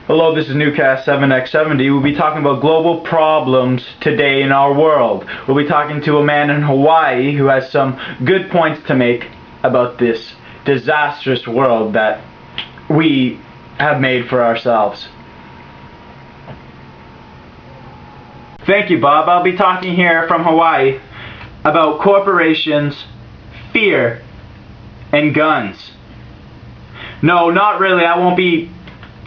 Hello, this is Newcast7x70. We'll be talking about global problems today in our world. We'll be talking to a man in Hawaii who has some good points to make about this disastrous world that we have made for ourselves. Thank you, Bob. I'll be talking here from Hawaii about corporations, fear, and guns. No, not really. I won't be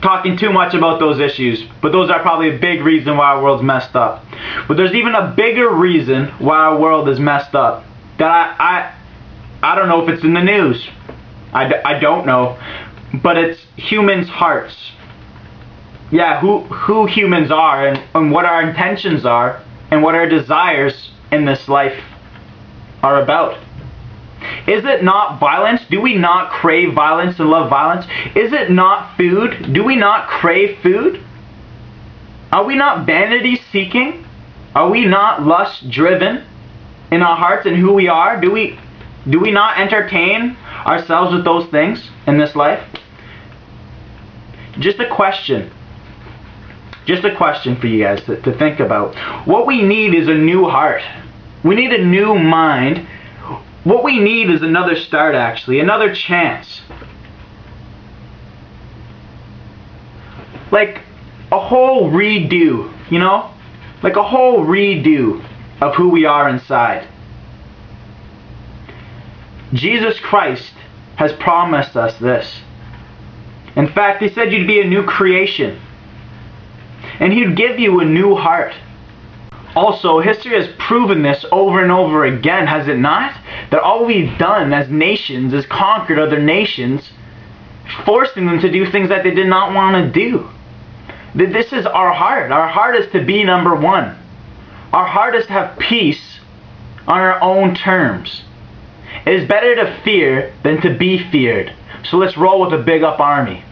talking too much about those issues, but those are probably a big reason why our world's messed up. But there's even a bigger reason why our world is messed up that I don't know if it's in the news. I don't know, but it's humans' hearts. Yeah, who humans are and what our intentions are and what our desires in this life are about. Is it not violence? Do we not crave violence and love violence? Is it not food? Do we not crave food? Are we not vanity seeking? Are we not lust driven in our hearts and who we are? Do we not entertain ourselves with those things in this life? Just a question for you guys to think about. What we need is a new heart. We need a new mind. What we need is another start, actually, another chance. Like a whole redo, you know? Like a whole redo of who we are inside. Jesus Christ has promised us this. In fact, He said you'd be a new creation. And He'd give you a new heart. Also, history has proven this over and over again, has it not? That all we've done as nations is conquered other nations, forcing them to do things that they did not want to do. This is our heart. Our heart is to be number one. Our heart is to have peace on our own terms. It is better to fear than to be feared. So let's roll with a big up army.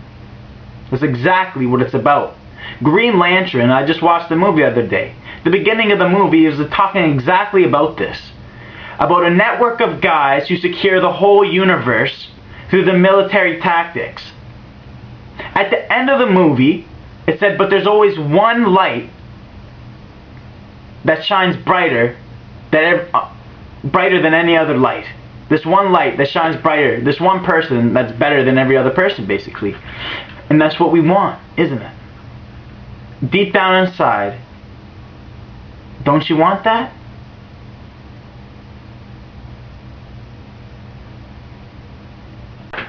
That's exactly what it's about. Green Lantern, I just watched the movie the other day. The beginning of the movie is talking exactly about this. About a network of guys who secure the whole universe through the military tactics. At the end of the movie, it said, but there's always one light that shines brighter than any other light. This one light that shines brighter. This one person that's better than every other person, basically. And that's what we want, isn't it? Deep down inside, don't you want that?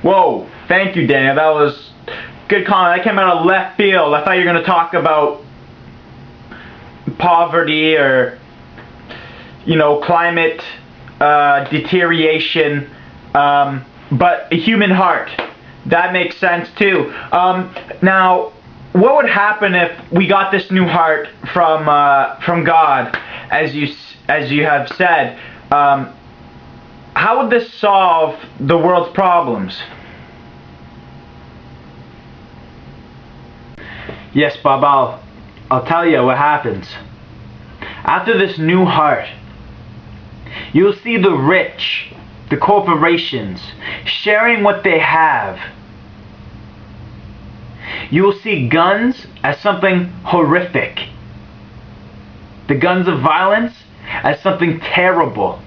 Whoa, thank you, Daniel. That was good comment. That came out of left field. I thought you were going to talk about poverty or, you know, climate deterioration, but a human heart. That makes sense too. Now, what would happen if we got this new heart from God, as you have said? How would this solve the world's problems? Yes, Bob, I'll tell you what happens. After this new heart, you'll see the rich, the corporations, sharing what they have. You will see guns as something horrific. The guns of violence as something terrible.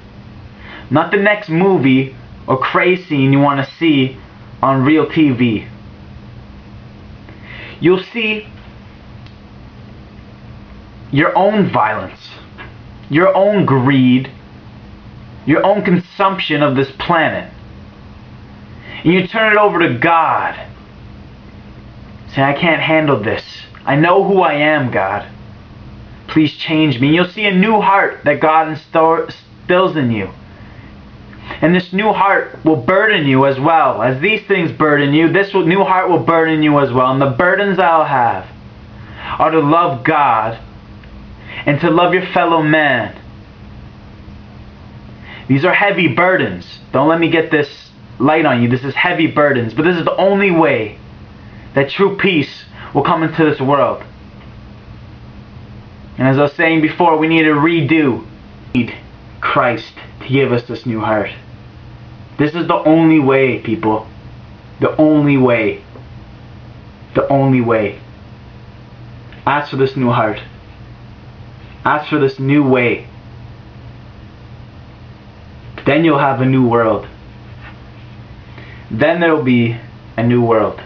Not the next movie or craze scene you want to see on real TV. You'll see your own violence, your own greed, your own consumption of this planet. And you turn it over to God. Say, I can't handle this. I know who I am, God. Please change me. And you'll see a new heart that God instills in you. And this new heart will burden you as well. As these things burden you, this new heart will burden you as well. And the burdens I'll have are to love God and to love your fellow man. These are heavy burdens. Don't let me get this light on you. This is heavy burdens. But this is the only way that true peace will come into this world. And as I was saying before, we need a redo. We need Christ to give us this new heart. This is the only way, people. The only way. The only way. Ask for this new heart. Ask for this new way. Then you'll have a new world. Then there will be a new world.